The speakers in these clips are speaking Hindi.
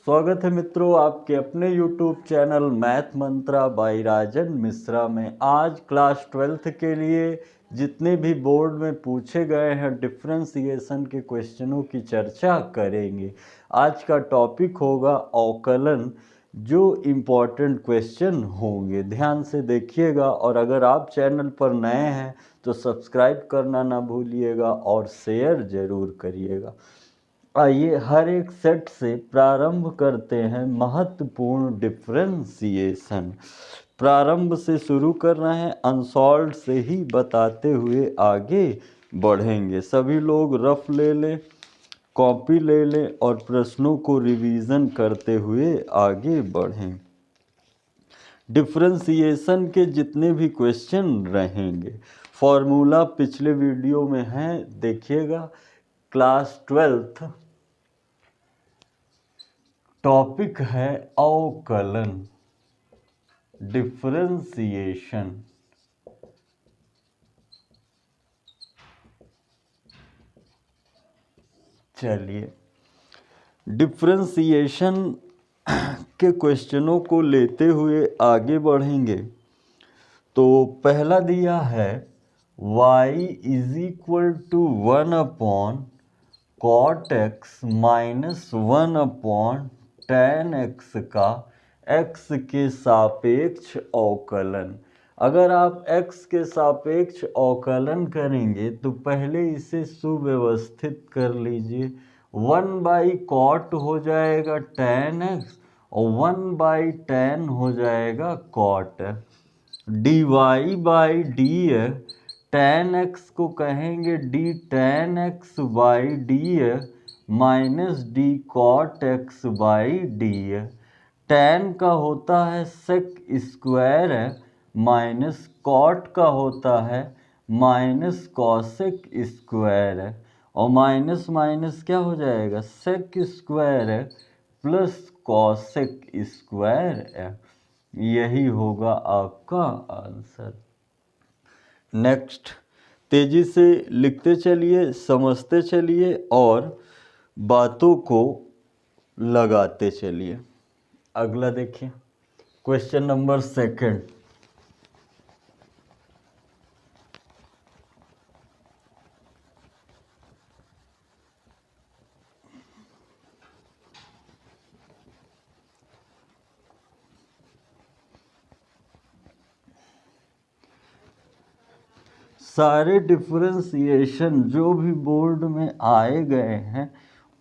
स्वागत है मित्रों आपके अपने YouTube चैनल मैथ मंत्रा बाय राजन मिश्रा में। आज क्लास 12th के लिए जितने भी बोर्ड में पूछे गए हैं डिफरेंशिएशन के क्वेश्चनों की चर्चा करेंगे। आज का टॉपिक होगा अवकलन, जो इम्पोर्टेंट क्वेश्चन होंगे। ध्यान से देखिएगा और अगर आप चैनल पर नए हैं तो सब्सक्राइब करना ना भूलिएगा और शेयर ज़रूर करिएगा। आइए हर एक सेट से प्रारंभ करते हैं महत्वपूर्ण डिफरेंशिएशन। प्रारंभ से शुरू करना है, अनसॉल्व से ही बताते हुए आगे बढ़ेंगे। सभी लोग रफ ले लें, कॉपी ले लें और प्रश्नों को रिवीजन करते हुए आगे बढ़ें। डिफरेंशिएशन के जितने भी क्वेश्चन रहेंगे, फॉर्मूला पिछले वीडियो में है, देखिएगा। क्लास 12th टॉपिक है अवकलन, डिफरेंशिएशन। चलिए डिफरेंशिएशन के क्वेश्चनों को लेते हुए आगे बढ़ेंगे। तो पहला दिया है y is equal to 1/cot x minus 1/tan x का x के सापेक्ष अवकलन। अगर आप x के सापेक्ष अवकलन करेंगे तो पहले इसे सुव्यवस्थित कर लीजिए। 1/cot हो जाएगा tan x और 1/tan हो जाएगा cot। dy by D tan x को कहेंगे d tan x by D minus d cot x by D. tan का होता है sec स्क्वायर माइनस cot का होता है माइनस cosec स्क्वायर और माइनस माइनस क्या हो जाएगा, sec square plus cosec square. यही होगा आपका आंसर। नेक्स्ट, तेजी से लिखते चलिए, समझते चलिए और बातों को लगाते चलिए। अगला देखिए, क्वेश्चन नंबर 2। सारे डिफरेंशिएशन जो भी बोर्ड में आए गए हैं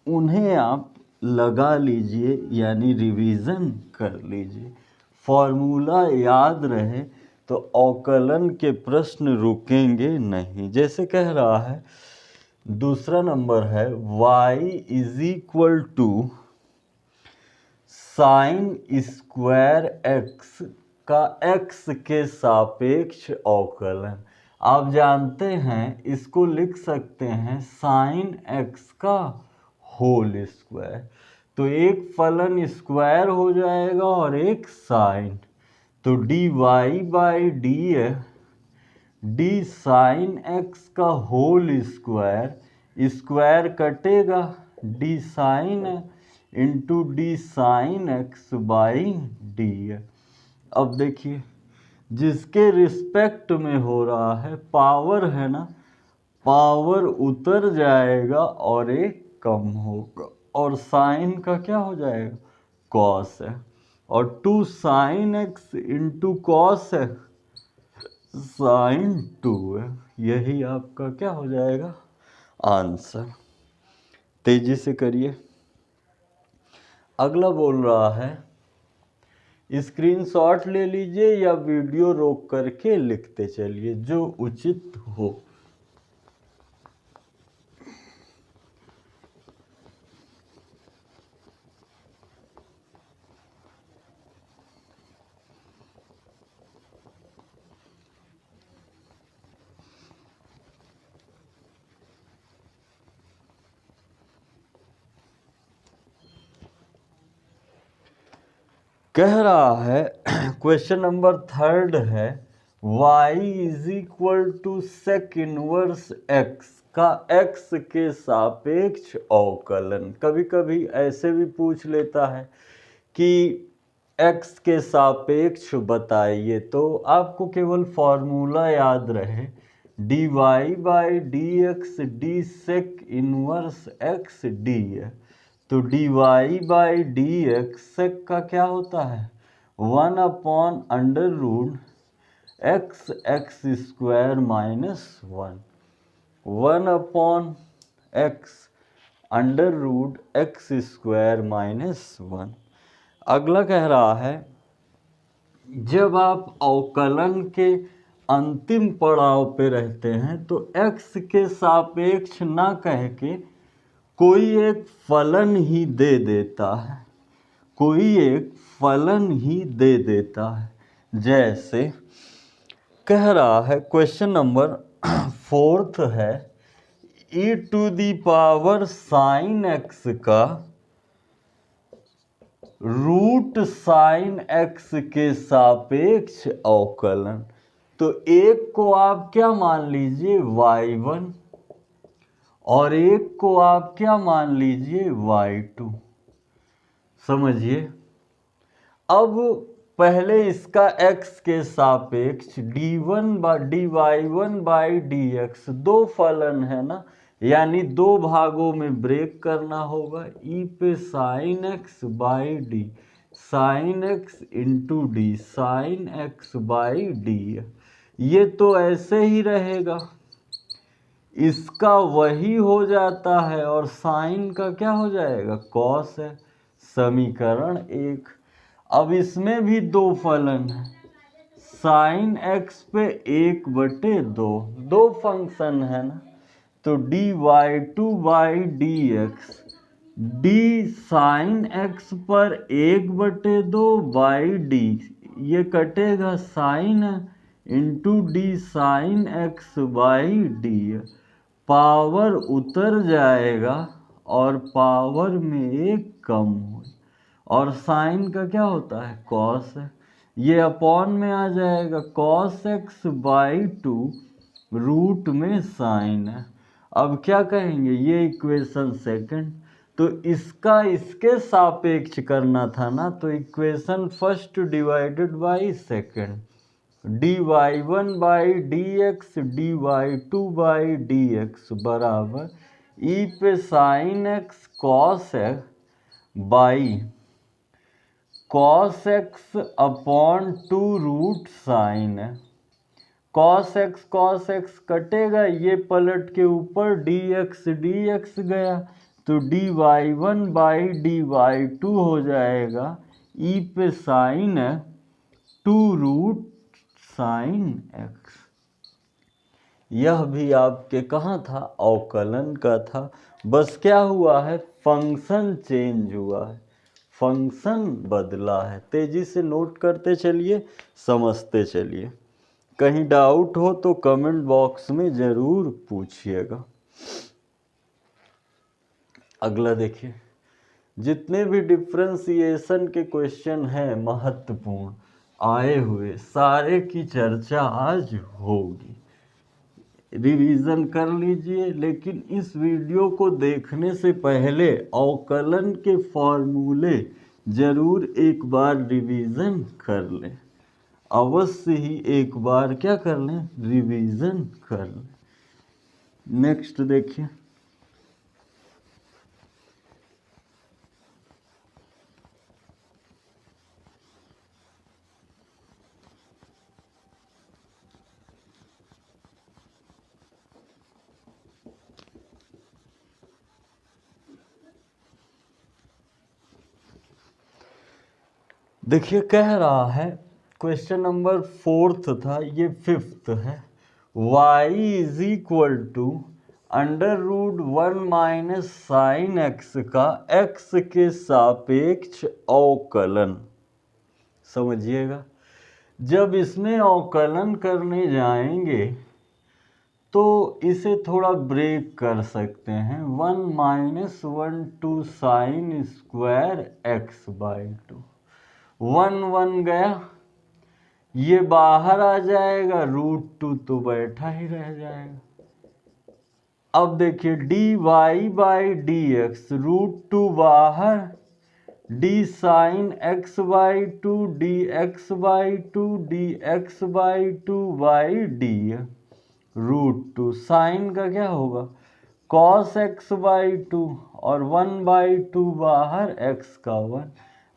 उन्हें आप लगा लीजिए, यानी रिवीजन कर लीजिए। फॉर्मूला याद रहे तो अवकलन के प्रश्न रुकेंगे नहीं। जैसे कह रहा है, दूसरा नंबर है y is equal to sine square x का x के सापेक्ष अवकलन। आप जानते हैं इसको लिख सकते हैं साइन x का होल स्क्वायर। तो एक फलन स्क्वायर हो जाएगा और एक साइन, तो dy by d sine x का होल स्क्वायर, स्क्वायर कटेगा, d sine into d sine x by d. अब देखिए, जिसके रिस्पेक्ट में हो रहा है, पावर है ना, पावर उतर जाएगा और एक कम होगा और साइन का क्या हो जाएगा, कॉस है, और 2 साइन x इंटू कॉस है, साइन 2 है। यही आपका क्या हो जाएगा, आंसर। तेजी से करिए। अगला बोल रहा है, स्क्रीनशॉट ले लीजिए या वीडियो रोक करके लिखते चलिए, जो उचित हो। कह रहा है, क्वेश्चन नंबर 3 है y is equal to sec inverse x का x के सापेक्ष अवकलन। कभी कभी ऐसे भी पूछ लेता है कि x के सापेक्ष बताइए, तो आपको केवल फॉर्मूला याद रहे dy by d x d sec inverse x d है। तो dy by d x sec का क्या होता है 1 upon under root x x square minus 1 upon x under root x square minus 1। अगला कह रहा है जब आप अवकलन के अंतिम पड़ाव पे रहते हैं तो x के सापेक्ष ना कह के कोई एक फलन ही दे देता है, कोई एक फलन ही दे देता है। जैसे कह रहा है क्वेश्चन नंबर 4 है e to the power sine x का रूट साइन एक्स के सापेक्ष अवकलन। तो एक को आप क्या मान लीजिए y1 और एक को आप क्या मान लीजिए y2। समझिए, अब पहले इसका x के सापेक्ष dy1 बाई dx दो फलन है ना, यानी दो भागों में ब्रेक करना होगा। e पे sine x by d sine x into d sine x by d, ये तो ऐसे ही रहेगा, इसका वही हो जाता है और साइन का क्या हो जाएगा कॉस है। समीकरण 1। अब इसमें भी दो फलन है, साइन एक्स पे 1/2 दो फंक्शन है ना, तो dy2 by d x d sine x पर 1/2 बाई डी, ये कटेगा sign into d sine x by D, power उतर जाएगा और पावर में एक कम हो, और साइन का क्या होता है कॉस है, ये अपॉन में आ जाएगा कॉस एक्स बाई 2 रूट में साइन है। अब क्या कहेंगे, ये इक्वेशन सेकंड, तो इसका इसके सापेक्ष करना था ना, तो equation first divided by second, dy1 by d x dy2 by d x बराबर e पे sine x cos x by cos x upon 2 root sine है। कॉस एक्स कटेगा, ये पलट के ऊपर dx गया, तो dy1 बाई dy2 हो जाएगा e पे साइन है 2 रूट साइन एक्स। यह भी आपके कहाँ था अवकलन का था, बस क्या हुआ है फंक्शन चेंज हुआ है, फंक्शन बदला है। तेजी से नोट करते चलिए, समझते चलिए, कहीं डाउट हो तो कमेंट बॉक्स में ज़रूर पूछिएगा। अगला देखिए, जितने भी डिफरेंशिएशन के क्वेश्चन हैं महत्वपूर्ण आए हुए, सारे की चर्चा आज होगी, रिवीजन कर लीजिए। लेकिन इस वीडियो को देखने से पहले अवकलन के फॉर्मूले ज़रूर एक बार रिवीजन कर लें, अवश्य ही एक बार क्या कर लें रिवीजन कर लें। नेक्स्ट देखिए, देखिए कह रहा है क्वेश्चन नंबर 4 था, ये 5th है, y is equal to under root 1 minus sine x का x के सापेक्ष अवकलन। समझिएगा, जब इसमें अवकलन करने जाएंगे तो इसे थोड़ा ब्रेक कर सकते हैं, 1 minus 1 two sine square x by 2, 1 गया, ये बाहर आ जाएगा, √2 तो बैठा ही रह जाएगा, अब देखिए d y by d x, √2 बाहर, d sine x by two, d x by two, d x by two by d √2। Sine का क्या होगा, कॉस एक्स बाई टू, और 1/2 बाहर, एक्स का 1।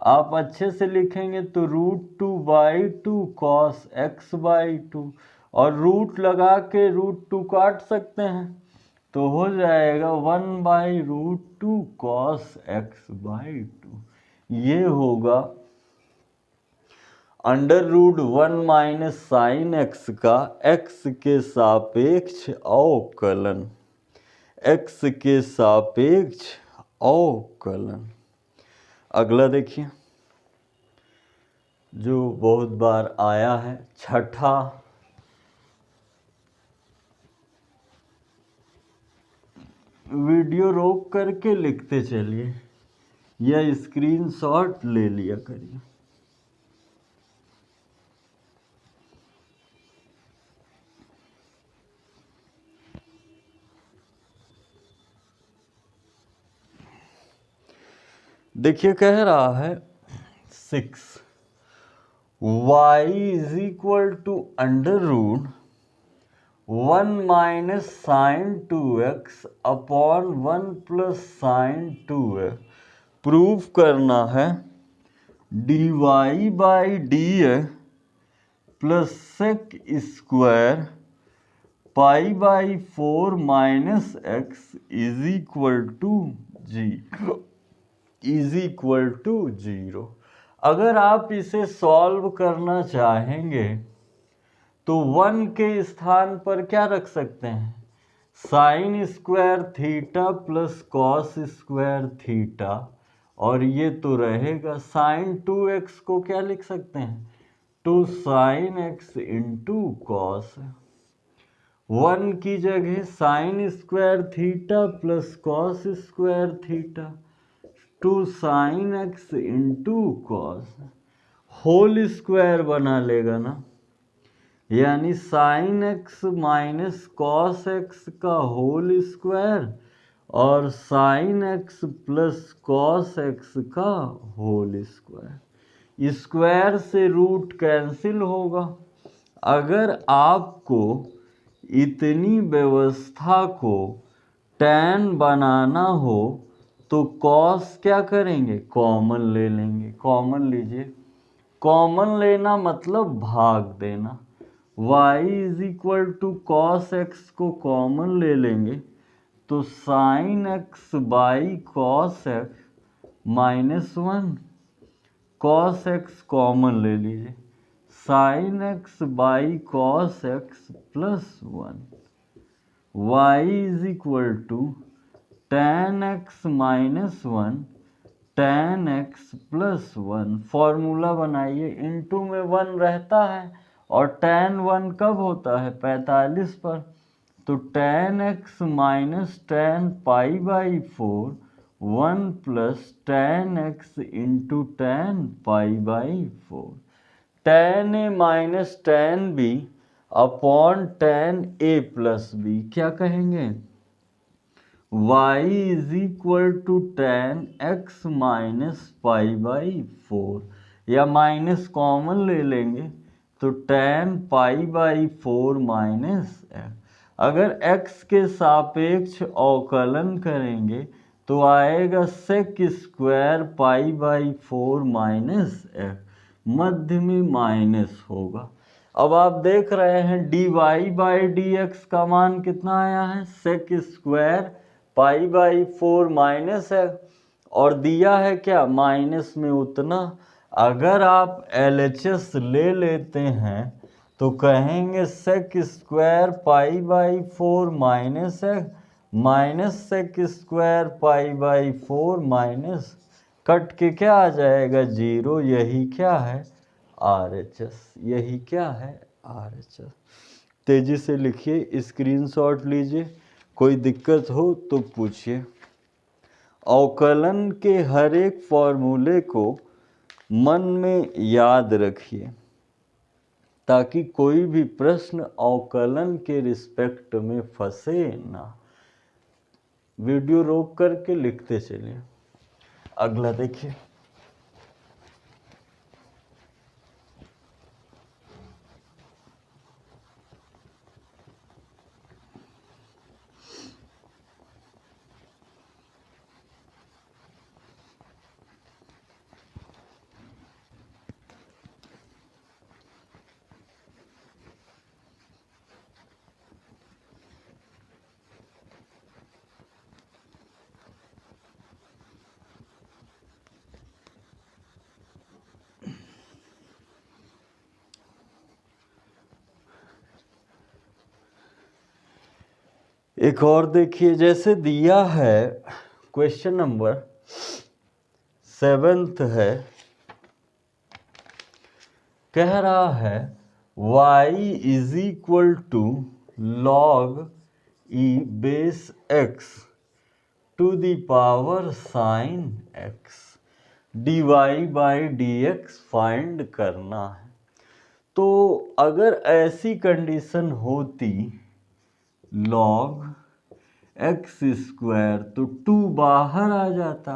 आप अच्छे से लिखेंगे तो √2/2 कॉस एक्स बाई टू, और रूट लगा के √2 काट सकते हैं तो हो जाएगा 1/√2 कॉस एक्स बाई टू। ये होगा √1 माइनस साइन एक्स का एक्स के सापेक्ष अवकलन, एक्स के सापेक्ष अवकलन। अगला देखिए जो बहुत बार आया है, छठा, वीडियो रोक करके लिखते चलिए या स्क्रीनशॉट ले लिया करिए। देखिए कह रहा है 6 y is equal to √1 minus sine 2x upon 1 plus sine 2x। Proof करना है dy by d plus sec square pi by 4 minus x is equal to 0। अगर आप इसे सॉल्व करना चाहेंगे तो 1 के स्थान पर क्या रख सकते हैं, sign square theta plus cos square theta, और ये तो रहेगा साइन 2x को क्या लिख सकते हैं, 2 साइन x इंटू कॉस। 1 की जगह sine square theta plus cos square theta, 2 sine x into cos, whole square बना लेगा ना, यानी sine x minus cos x का होल स्क्वायर और sine x plus cos x का होल स्क्वायर। स्क्वायर से रूट कैंसिल होगा। अगर आपको इतनी व्यवस्था को tan बनाना हो तो कॉस क्या करेंगे, कॉमन ले लेंगे। कॉमन लीजिए, कॉमन लेना मतलब भाग देना। y is equal to cos x को कॉमन ले लेंगे तो sine x by cos x -1, cos x common ले लीजिए, sine x by cos x plus 1, y is equal to tan x minus 1 tan x plus 1। Formula बनाइए, इनटू में 1 रहता है और tan 1 कब होता है, 45 पर, तो tan x minus tan pi by 4 1 plus tan x into tan pi by 4, tan a minus tan b upon tan a plus b। क्या कहेंगे, y is equal to tan x minus pi by 4, या माइनस कॉमन ले लेंगे तो tan pi by 4 minus x। अगर x के सापेक्ष अवकलन करेंगे तो आएगा sec square pi by 4 minus x, मध्य में माइनस होगा। अब आप देख रहे हैं dy बाई डी एक्स का मान कितना आया है, sec square pi by 4 minus है, और दिया है क्या, माइनस में उतना। अगर आप LHS ले लेते हैं तो कहेंगे sec square pi by 4 minus है minus sec square pi by 4 minus, cut के क्या आ जाएगा, 0। यही क्या है, RHS। यही क्या है, RHS। तेजी से लिखिए, स्क्रीनशॉट लीजिए, कोई दिक्कत हो तो पूछिए। अवकलन के हर एक फॉर्मूले को मन में याद रखिए ताकि कोई भी प्रश्न अवकलन के रिस्पेक्ट में फंसे ना। वीडियो रोक करके लिखते चलिए। अगला देखिए, एक और देखिए, जैसे दिया है क्वेश्चन नंबर 7 है, कह रहा है y is equal to log e base x to the power sine x dy by d x find करना है। तो अगर ऐसी कंडीशन होती लॉग एक्स स्क्वायर, तो 2 बाहर आ जाता।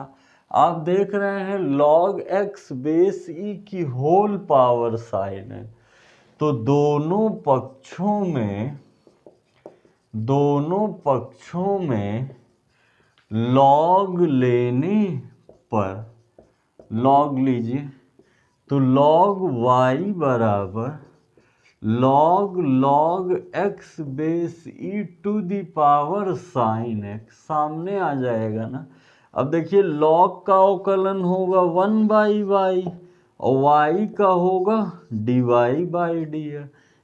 आप देख रहे हैं लॉग एक्स बेस ई की होल पावर साइन है, तो दोनों पक्षों में लॉग लेने पर, लॉग लीजिए तो लॉग y बराबर log x base e to the power sine x सामने आ जाएगा ना। अब देखिए लॉग का अवकलन होगा 1/y और y का होगा dy बाई डी।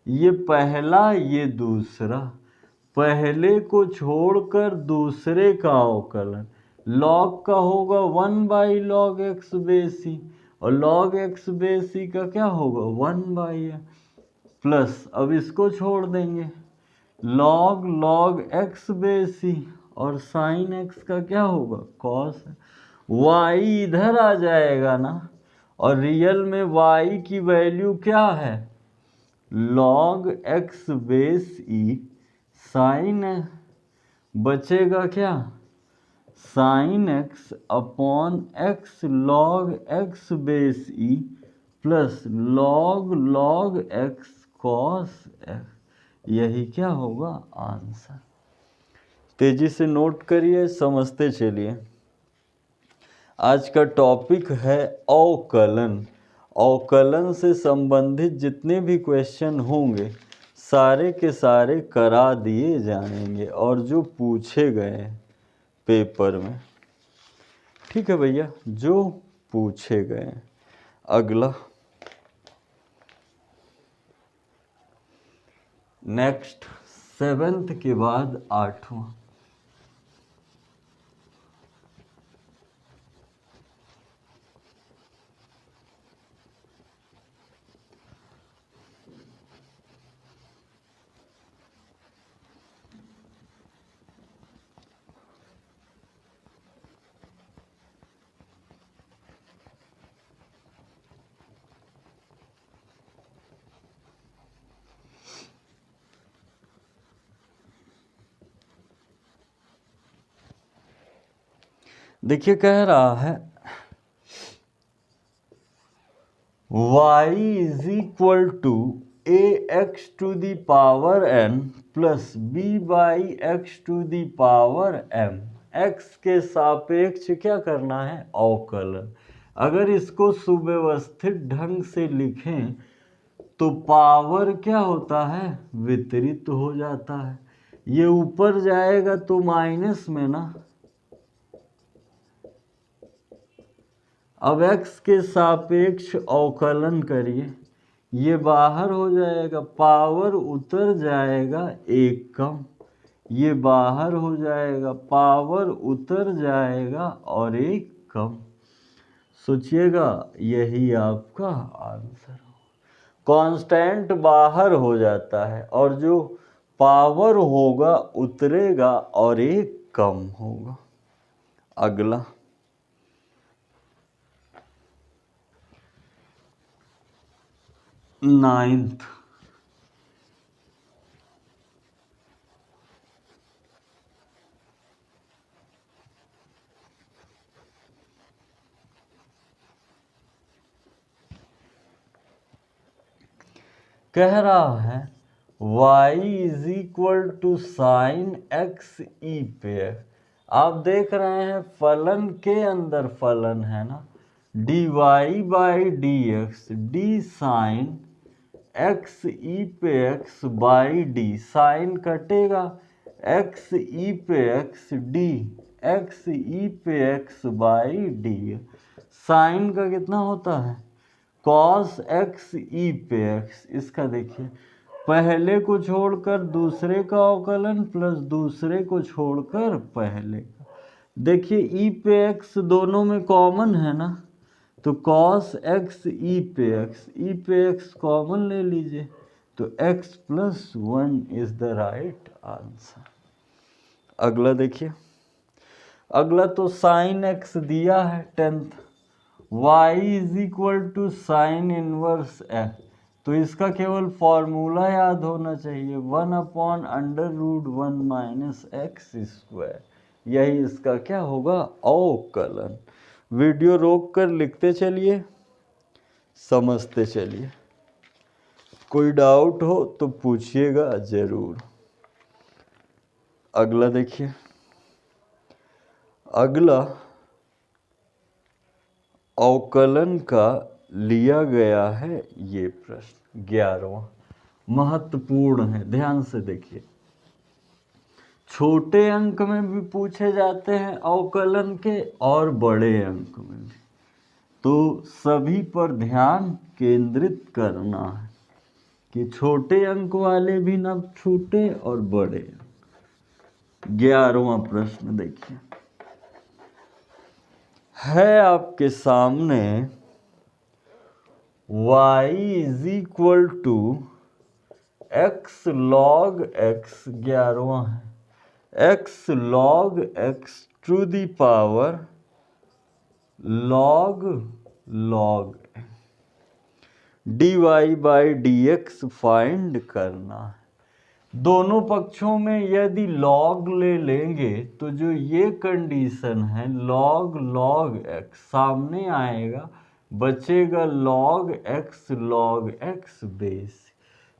ये पहला ये दूसरा, पहले को छोड़कर दूसरे का अवकलन, लॉग का होगा 1/log एक्स बेसी और log एक्स बेसी का क्या होगा 1/, प्लस अब इसको छोड़ देंगे log एक्स बेसी और साइन एक्स का क्या होगा कॉस। y इधर आ जाएगा ना, और रियल में y की वैल्यू क्या है log एक्स बेस ई साइन, बचेगा क्या sine x upon x log x base e plus log x cos x, यही क्या होगा आंसर। तेजी से नोट करिए, समझते चलिए। आज का टॉपिक है अवकलन। अवकलन से संबंधित जितने भी क्वेश्चन होंगे सारे के सारे करा दिए जाएंगे और जो पूछे गए पेपर में, ठीक है भैया, जो पूछे गए। अगला नेक्स्ट 7th के बाद 8वां, देखिए कह रहा है y is equal to a x to the power n plus b by x to the power m, x के सापेक्ष क्या करना है अवकलन। अगर इसको सुव्यवस्थित ढंग से लिखें तो पावर क्या होता है वितरित हो जाता है, ये ऊपर जाएगा तो माइनस में ना। अब x के सापेक्ष अवकलन करिए, ये बाहर हो जाएगा, पावर उतर जाएगा एक कम, ये बाहर हो जाएगा, पावर उतर जाएगा और एक कम। सोचिएगा यही आपका आंसर हो। कांस्टेंट बाहर हो जाता है और जो पावर होगा उतरेगा और एक कम होगा। अगला 9th, कह रहा है y is equal to sine x e पे एक्स। आप देख रहे हैं फलन के अंदर फलन है ना, d y by d x, d sine x e पे एक्स बाई डी, साइन कटेगा, एक्स ई पे एक्स डी, एक्स ई पे एक्स बाई डी। साइन का कितना होता है कॉस एक्स ई पे एक्स। इसका देखिए पहले को छोड़कर दूसरे का अवकलन प्लस दूसरे को छोड़कर पहले का। देखिए ई पे एक्स दोनों में कॉमन है ना, तो कॉस एक्स ई पे एक्स कॉमन ले लीजिए, तो x plus 1 is the right answer. अगला देखिए, अगला तो साइन एक्स दिया है 10th, y is equal to sine inverse x, तो इसका केवल फॉर्मूला याद होना चाहिए 1/√1 माइनस एक्स स्क्वायर। यही इसका क्या होगा अवकलन। वीडियो रोक कर लिखते चलिए, समझते चलिए, कोई डाउट हो तो पूछिएगा जरूर। अगला देखिए, अगला अवकलन का लिया गया है ये प्रश्न 11वां, महत्वपूर्ण है, ध्यान से देखिए। छोटे अंक में भी पूछे जाते हैं अवकलन के और बड़े अंक में भी, तो सभी पर ध्यान केंद्रित करना है कि छोटे अंक वाले भी ना छूटे और बड़े। 11वां प्रश्न देखिए, है आपके सामने y is equal to x log x, 11वां है, x log x to the power log d y by d x find करना है। दोनों पक्षों में यदि लॉग ले लेंगे तो जो ये कंडीशन है लॉग एक्स सामने आएगा, बचेगा लॉग एक्स बेस।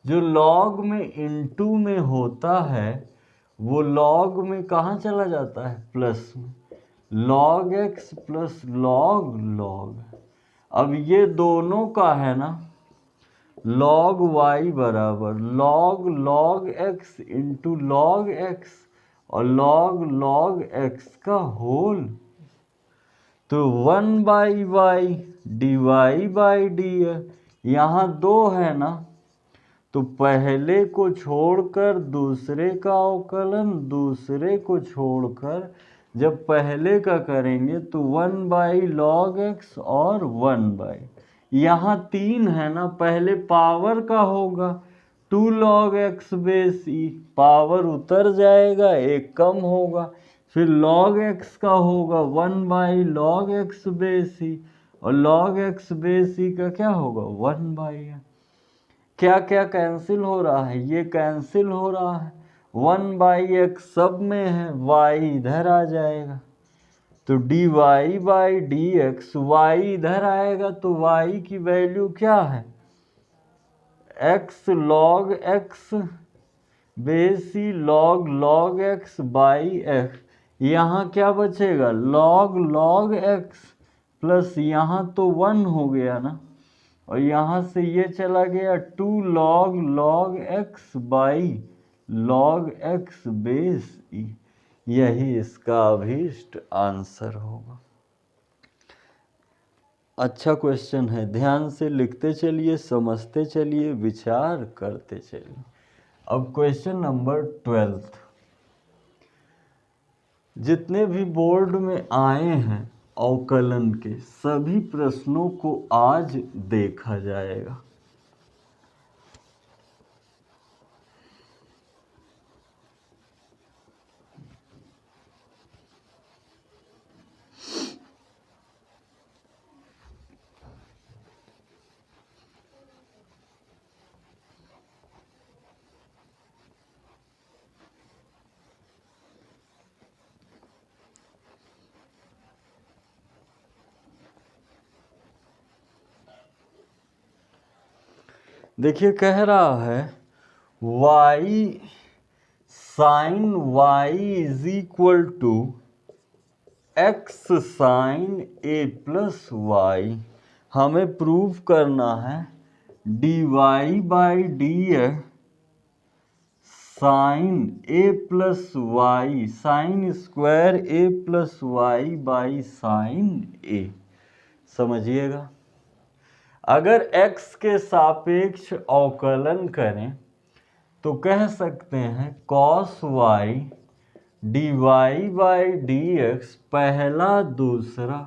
जो लॉग में इनटू में होता है वो लॉग में कहाँ चला जाता है प्लस में, लॉग एक्स प्लस लॉग। अब ये दोनों का है ना लॉग वाई बराबर log x into log x और लॉग एक्स का होल, तो 1/y D y by D है। यहाँ 2 है ना, तो पहले को छोड़कर दूसरे का अवकलन, दूसरे को छोड़कर जब पहले का करेंगे तो 1/log x और 1/, यहाँ 3 है ना, पहले पावर का होगा 2 log x बेस ई, पावर उतर जाएगा एक कम होगा, फिर log x का होगा 1/log x बेस ई और log x बेस ई का क्या होगा 1/। क्या क्या कैंसिल हो रहा है, ये कैंसिल हो रहा है, 1/x सब में है, y इधर आ जाएगा, तो d y by d x, y इधर आएगा तो y की वैल्यू क्या है x log x base e log x by x। यहाँ क्या बचेगा लॉग x प्लस यहाँ तो 1 हो गया ना, और यहाँ से ये चला गया 2 log x by log x base e. यही इसका अभीष्ट आंसर होगा। अच्छा क्वेश्चन है, ध्यान से लिखते चलिए, समझते चलिए, विचार करते चलिए। अब क्वेश्चन नंबर 12, जितने भी बोर्ड में आए हैं अवकलन के सभी प्रश्नों को आज देखा जाएगा। देखिए कह रहा है y sine y is equal to x sine a plus y. हमें प्रूव करना है dy by d x sine a plus y sine square a plus y by sine a। समझिएगा, अगर x के सापेक्ष अवकलन करें तो कह सकते हैं cos y dy by d x, पहला दूसरा,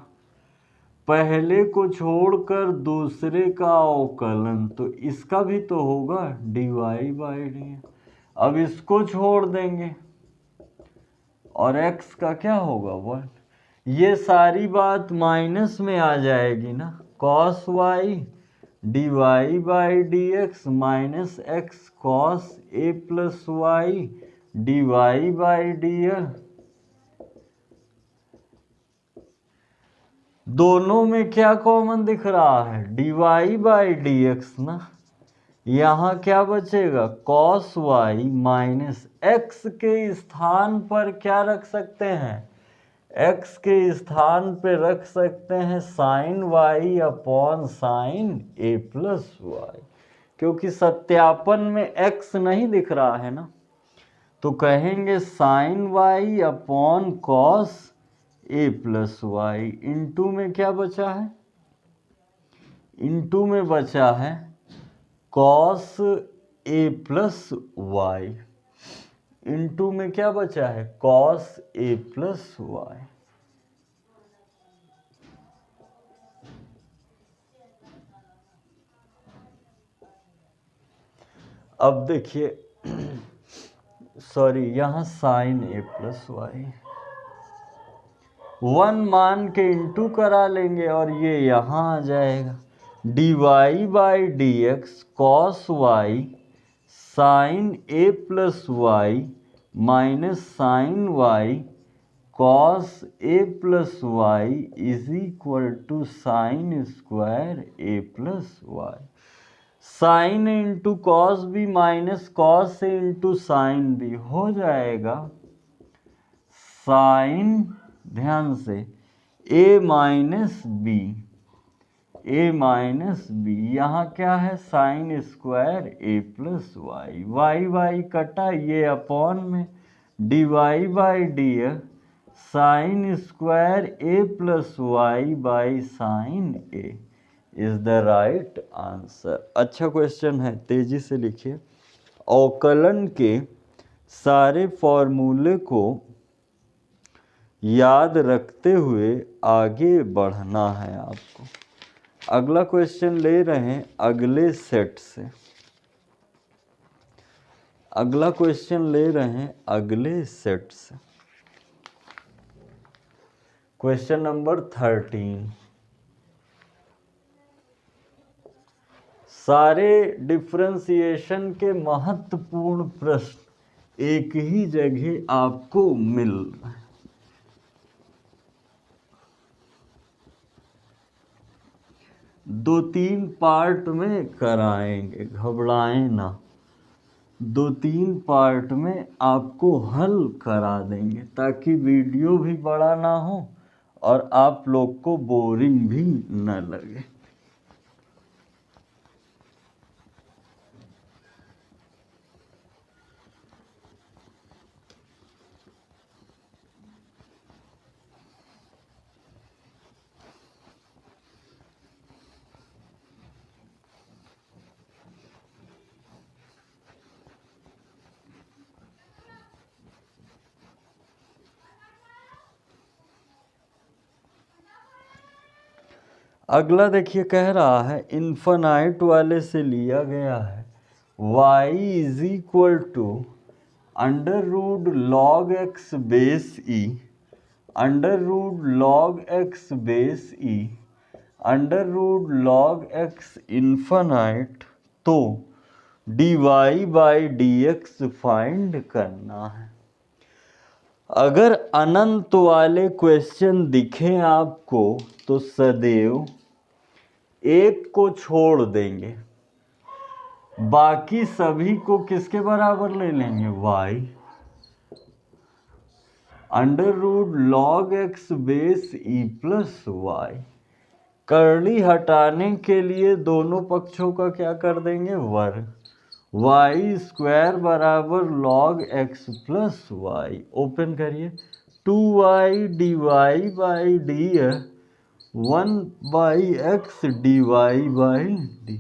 पहले को छोड़कर दूसरे का अवकलन, तो इसका भी तो होगा dy बाई डी। अब इसको छोड़ देंगे और x का क्या होगा 1। ये सारी बात माइनस में आ जाएगी ना, cos y dy by d x minus x cos a plus y d by d x. दोनों में क्या कॉमन दिख रहा है, dy बाई डी एक्स ना। यहाँ क्या बचेगा, cos y माइनस एक्स के स्थान पर क्या रख सकते हैं, x के स्थान पे रख सकते हैं sine y upon sine a plus y, क्योंकि सत्यापन में x नहीं दिख रहा है ना, तो कहेंगे sine y upon cos a plus y. Into में क्या बचा है, इनटू में बचा है cos a plus y, into में क्या बचा है कॉस a प्लस वाई। अब देखिए सॉरी, यहाँ साइन a प्लस वाई 1 मान के इंटू करा लेंगे और ये यहाँ आ जाएगा dy by d x cos y sine a plus y minus sine y cos a plus y is equal to sine square a plus y. Sine into cos भी माइनस कॉस इंटू साइन भी हो जाएगा साइन, ध्यान से a minus b, a minus b, यहाँ क्या है sine square a plus y, y y कटा, ये अपॉन में dy by d x sine square a plus y by sine a is the right answer. अच्छा क्वेश्चन है, तेजी से लिखिए। अवकलन के सारे फॉर्मूले को याद रखते हुए आगे बढ़ना है आपको। अगला क्वेश्चन ले रहे हैं अगले सेट से, अगला क्वेश्चन ले रहे हैं अगले सेट से। Question number 13। सारे डिफरेंशिएशन के महत्वपूर्ण प्रश्न एक ही जगह आपको मिल रहे हैं। दो तीन पार्ट में कराएंगे, घबराएं ना, 2-3 पार्ट में आपको हल करा देंगे ताकि वीडियो भी बड़ा ना हो और आप लोग को बोरिंग भी न लगे। अगला देखिए कह रहा है इन्फिनाइट वाले से लिया गया है y is equal to under root log x base e, under root log x base e, under root log x infinite, तो dy by d x find करना है। अगर अनंत वाले क्वेश्चन दिखें आपको तो सदैव एक को छोड़ देंगे, बाकी सभी को किसके बराबर ले लेंगे, y under root log x base e plus y. Curly हटाने के लिए दोनों पक्षों का क्या कर देंगे, वर्ग। वाई स्क्वायर बराबर log x plus y, open करिए, 2y dy by d 1/x dy by d,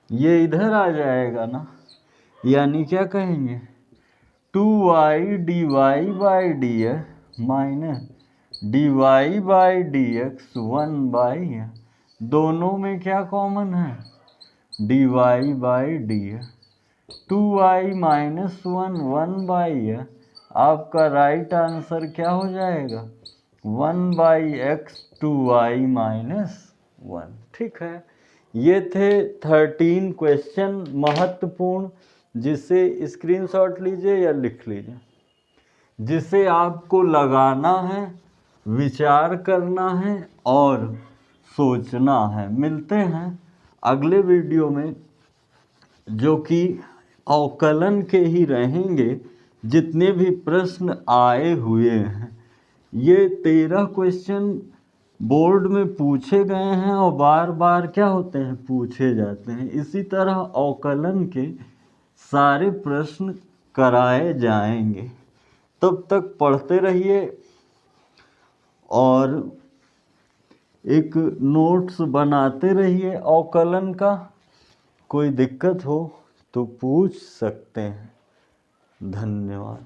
ये इधर आ जाएगा ना, यानी क्या कहेंगे 2y dy by D minus dy by d x 1/, दोनों में क्या कॉमन है, dy by D, 2y minus 1/, आपका राइट आंसर क्या हो जाएगा 1/x 2y माइनस 1। ठीक है, ये थे 13 क्वेश्चन महत्वपूर्ण, जिसे स्क्रीनशॉट लीजिए या लिख लीजिए, जिसे आपको लगाना है, विचार करना है और सोचना है। मिलते हैं अगले वीडियो में, जो कि अवकलन के ही रहेंगे। जितने भी प्रश्न आए हुए हैं, ये 13 क्वेश्चन बोर्ड में पूछे गए हैं और बार बार क्या होते हैं, पूछे जाते हैं। इसी तरह अवकलन के सारे प्रश्न कराए जाएंगे। तब तक पढ़ते रहिए और एक नोट्स बनाते रहिए अवकलन का। कोई दिक्कत हो तो पूछ सकते हैं। धन्यवाद।